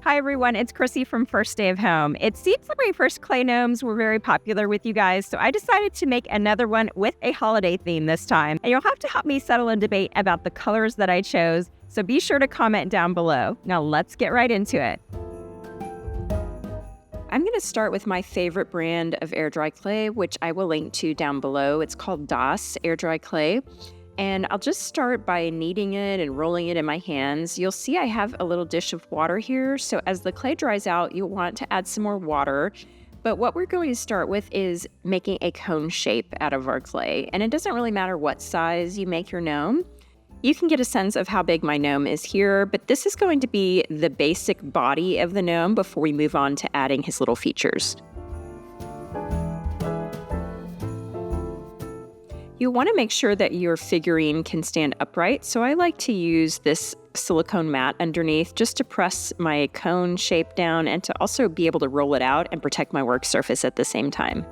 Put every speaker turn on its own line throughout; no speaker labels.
Hi, everyone. It's Chrissy from First Day of Home. It seems like my first clay gnomes were very popular with you guys, so I decided to make another one with a holiday theme this time. And you'll have to help me settle a debate about the colors that I chose, so be sure to comment down below. Now let's get right into it. I'm going to start with my favorite brand of air dry clay, which I will link to down below. It's called Das Air Dry Clay. And I'll just start by kneading it and rolling it in my hands. You'll see I have a little dish of water here. So as the clay dries out, you'll want to add some more water. But what we're going to start with is making a cone shape out of our clay. And it doesn't really matter what size you make your gnome. You can get a sense of how big my gnome is here, but this is going to be the basic body of the gnome before we move on to adding his little features. You want to make sure that your figurine can stand upright, so I like to use this silicone mat underneath just to press my cone shape down and to also be able to roll it out and protect my work surface at the same time.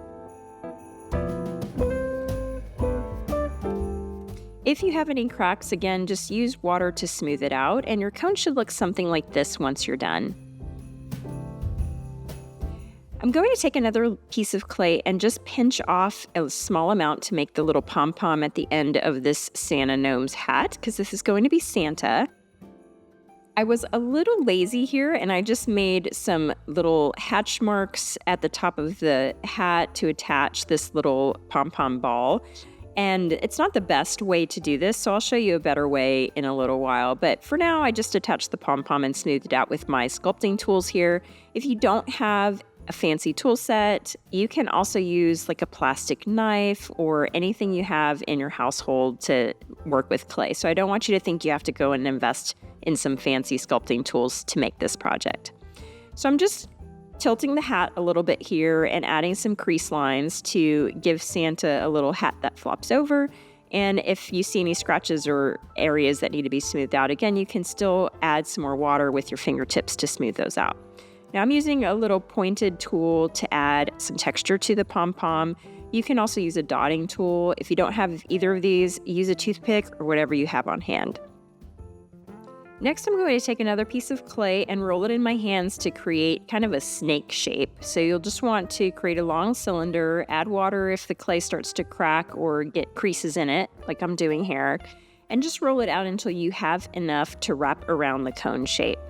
If you have any cracks, again, just use water to smooth it out, and your cone should look something like this once you're done. I'm going to take another piece of clay and just pinch off a small amount to make the little pom-pom at the end of this Santa gnome's hat, because this is going to be Santa. I was a little lazy here, and I just made some little hatch marks at the top of the hat to attach this little pom-pom ball. And it's not the best way to do this, so I'll show you a better way in a little while. But for now, I just attached the pom-pom and smoothed it out with my sculpting tools here. If you don't have a fancy tool set, you can also use like a plastic knife or anything you have in your household to work with clay. So I don't want you to think you have to go and invest in some fancy sculpting tools to make this project. So I'm just tilting the hat a little bit here and adding some crease lines to give Santa a little hat that flops over. And if you see any scratches or areas that need to be smoothed out, again, you can still add some more water with your fingertips to smooth those out. Now I'm using a little pointed tool to add some texture to the pom-pom. You can also use a dotting tool. If you don't have either of these, use a toothpick or whatever you have on hand. Next, I'm going to take another piece of clay and roll it in my hands to create kind of a snake shape. So you'll just want to create a long cylinder, add water if the clay starts to crack or get creases in it, like I'm doing here, and just roll it out until you have enough to wrap around the cone shape.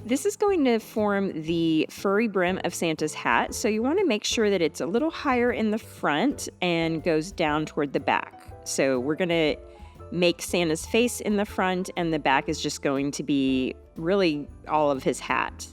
This is going to form the furry brim of Santa's hat, so you want to make sure that it's a little higher in the front and goes down toward the back. So we're going to make Santa's face in the front, and the back is just going to be really all of his hat.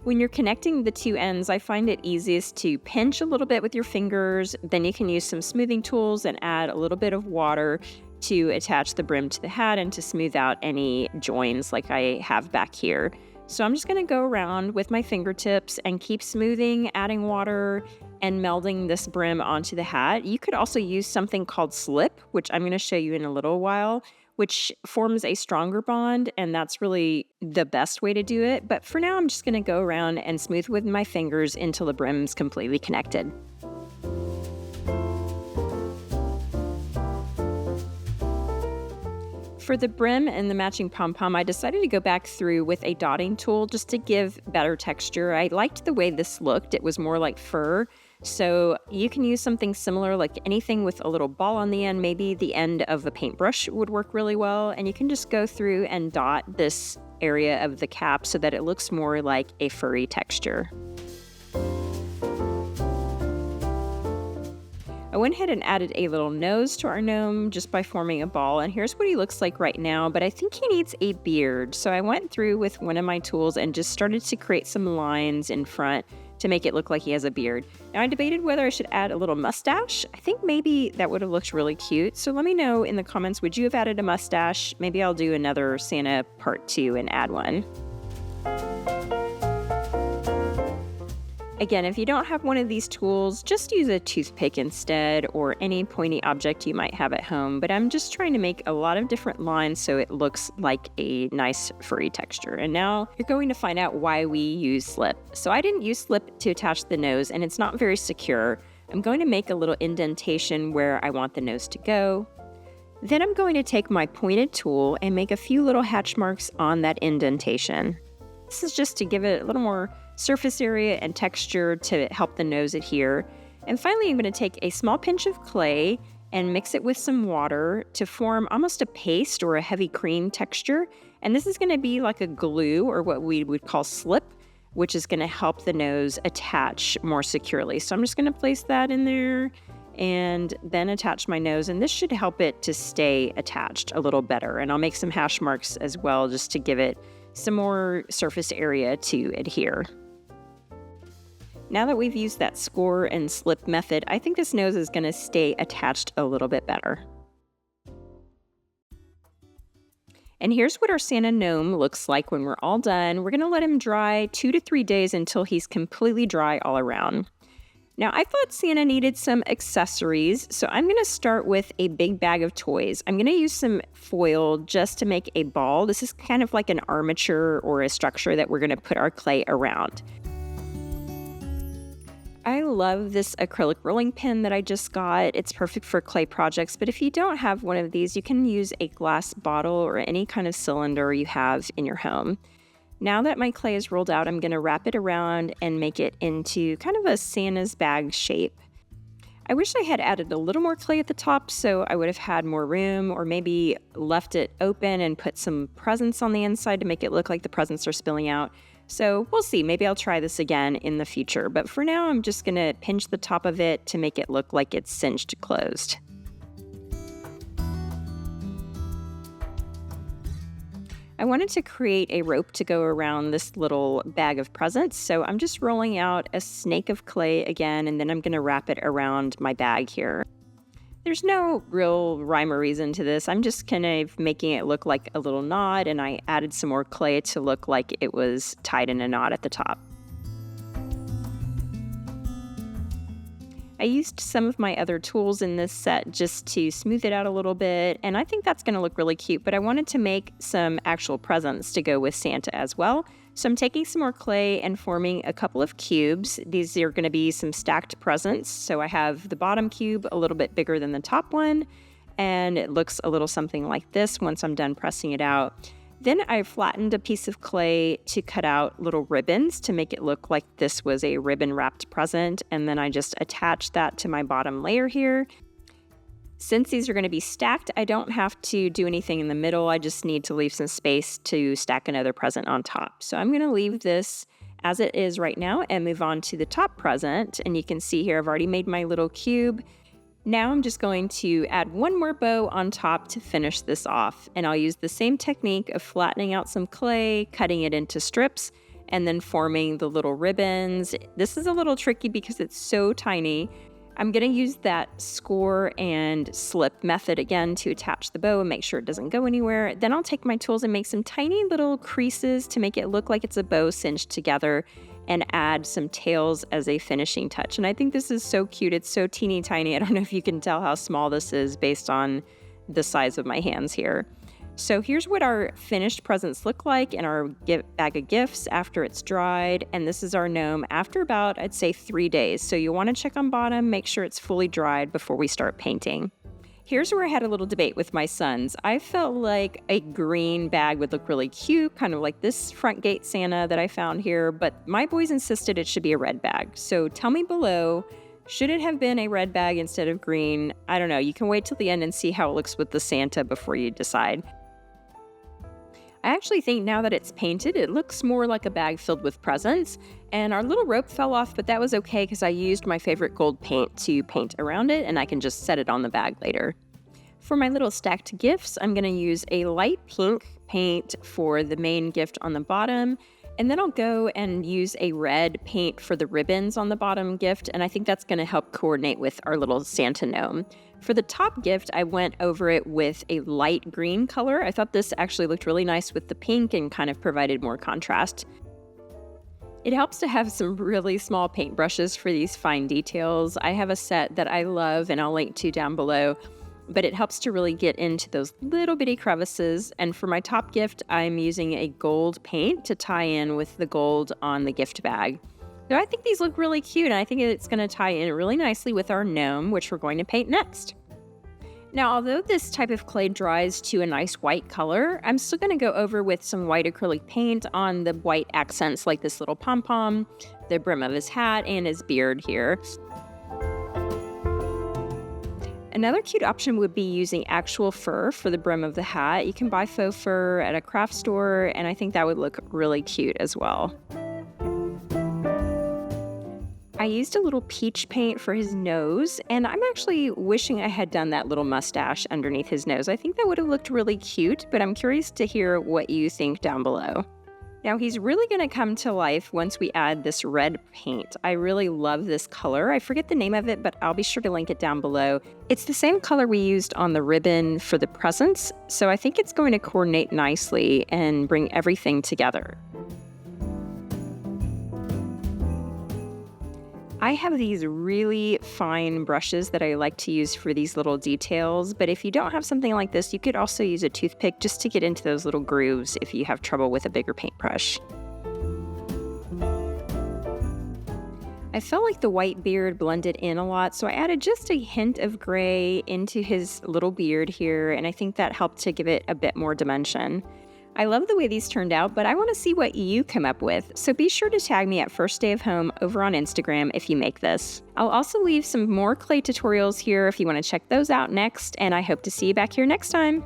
When you're connecting the two ends, I find it easiest to pinch a little bit with your fingers, then you can use some smoothing tools and add a little bit of water to attach the brim to the hat and to smooth out any joins like I have back here. So I'm just going to go around with my fingertips and keep smoothing, adding water, and melding this brim onto the hat. You could also use something called slip, which I'm going to show you in a little while, which forms a stronger bond, and that's really the best way to do it. But for now, I'm just going to go around and smooth with my fingers until the brim's completely connected. For the brim and the matching pom-pom, I decided to go back through with a dotting tool just to give better texture. I liked the way this looked. It was more like fur. So you can use something similar, like anything with a little ball on the end. Maybe the end of a paintbrush would work really well. And you can just go through and dot this area of the cap so that it looks more like a furry texture. I went ahead and added a little nose to our gnome just by forming a ball, and here's what he looks like right now, but I think he needs a beard. So I went through with one of my tools and just started to create some lines in front to make it look like he has a beard. Now I debated whether I should add a little mustache. I think maybe that would have looked really cute. So let me know in the comments, would you have added a mustache? Maybe I'll do another Santa part 2 and add one. Again, if you don't have one of these tools, just use a toothpick instead or any pointy object you might have at home. But I'm just trying to make a lot of different lines so it looks like a nice furry texture. And now you're going to find out why we use slip. So I didn't use slip to attach the nose, and it's not very secure. I'm going to make a little indentation where I want the nose to go. Then I'm going to take my pointed tool and make a few little hatch marks on that indentation. This is just to give it a little more surface area and texture to help the nose adhere. And finally, I'm going to take a small pinch of clay and mix it with some water to form almost a paste or a heavy cream texture. And this is going to be like a glue, or what we would call slip, which is going to help the nose attach more securely. So I'm just going to place that in there and then attach my nose, and this should help it to stay attached a little better. And I'll make some hash marks as well just to give it some more surface area to adhere. Now that we've used that score and slip method, I think this nose is going to stay attached a little bit better. And here's what our Santa gnome looks like when we're all done. We're going to let him dry 2 to 3 days until he's completely dry all around. Now, I thought Santa needed some accessories, so I'm going to start with a big bag of toys. I'm going to use some foil just to make a ball. This is kind of like an armature or a structure that we're going to put our clay around. I love this acrylic rolling pin that I just got. It's perfect for clay projects, but if you don't have one of these, you can use a glass bottle or any kind of cylinder you have in your home. Now that my clay is rolled out, I'm going to wrap it around and make it into kind of a Santa's bag shape. I wish I had added a little more clay at the top so I would have had more room, or maybe left it open and put some presents on the inside to make it look like the presents are spilling out. So we'll see, maybe I'll try this again in the future, but for now I'm just going to pinch the top of it to make it look like it's cinched closed. I wanted to create a rope to go around this little bag of presents, so I'm just rolling out a snake of clay again, and then I'm going to wrap it around my bag here. There's no real rhyme or reason to this. I'm just kind of making it look like a little knot, and I added some more clay to look like it was tied in a knot at the top. I used some of my other tools in this set just to smooth it out a little bit, and I think that's going to look really cute, but I wanted to make some actual presents to go with Santa as well. So I'm taking some more clay and forming a couple of cubes. These are going to be some stacked presents. So I have the bottom cube a little bit bigger than the top one, and it looks a little something like this once I'm done pressing it out. Then I flattened a piece of clay to cut out little ribbons to make it look like this was a ribbon-wrapped present, and then I just attached that to my bottom layer here. Since these are going to be stacked, I don't have to do anything in the middle. I just need to leave some space to stack another present on top. So I'm going to leave this as it is right now and move on to the top present. And you can see here I've already made my little cube. Now I'm just going to add one more bow on top to finish this off. And I'll use the same technique of flattening out some clay, cutting it into strips, and then forming the little ribbons. This is a little tricky because it's so tiny. I'm going to use that score and slip method again to attach the bow and make sure it doesn't go anywhere. Then I'll take my tools and make some tiny little creases to make it look like it's a bow cinched together, and add some tails as a finishing touch. And I think this is so cute. It's so teeny tiny. I don't know if you can tell how small this is based on the size of my hands here. So here's what our finished presents look like in our bag of gifts after it's dried. And this is our gnome after about, I'd say, 3 days. So you'll want to check on bottom, make sure it's fully dried before we start painting. Here's where I had a little debate with my sons. I felt like a green bag would look really cute, kind of like this front gate Santa that I found here, but my boys insisted it should be a red bag. So tell me below, should it have been a red bag instead of green? I don't know. You can wait till the end and see how it looks with the Santa before you decide. I actually think now that it's painted, it looks more like a bag filled with presents. And our little rope fell off, but that was okay because I used my favorite gold paint to paint around it, and I can just set it on the bag later. For my little stacked gifts, I'm going to use a light pink paint for the main gift on the bottom, and then I'll go and use a red paint for the ribbons on the bottom gift, and I think that's going to help coordinate with our little Santa gnome. For the top gift, I went over it with a light green color. I thought this actually looked really nice with the pink and kind of provided more contrast. It helps to have some really small paintbrushes for these fine details. I have a set that I love and I'll link to down below, but it helps to really get into those little bitty crevices. And for my top gift, I'm using a gold paint to tie in with the gold on the gift bag. So I think these look really cute, and I think it's going to tie in really nicely with our gnome, which we're going to paint next. Now, although this type of clay dries to a nice white color, I'm still going to go over with some white acrylic paint on the white accents like this little pom-pom, the brim of his hat, and his beard here. Another cute option would be using actual fur for the brim of the hat. You can buy faux fur at a craft store, and I think that would look really cute as well. I used a little peach paint for his nose, and I'm actually wishing I had done that little mustache underneath his nose. I think that would have looked really cute, but I'm curious to hear what you think down below. Now, he's really going to come to life once we add this red paint. I really love this color. I forget the name of it, but I'll be sure to link it down below. It's the same color we used on the ribbon for the presents, so I think it's going to coordinate nicely and bring everything together. I have these really fine brushes that I like to use for these little details, but if you don't have something like this, you could also use a toothpick just to get into those little grooves if you have trouble with a bigger paintbrush. I felt like the white beard blended in a lot, so I added just a hint of gray into his little beard here, and I think that helped to give it a bit more dimension. I love the way these turned out, but I want to see what you come up with, so be sure to tag me at First Day of Home over on Instagram if you make this. I'll also leave some more clay tutorials here if you want to check those out next, and I hope to see you back here next time.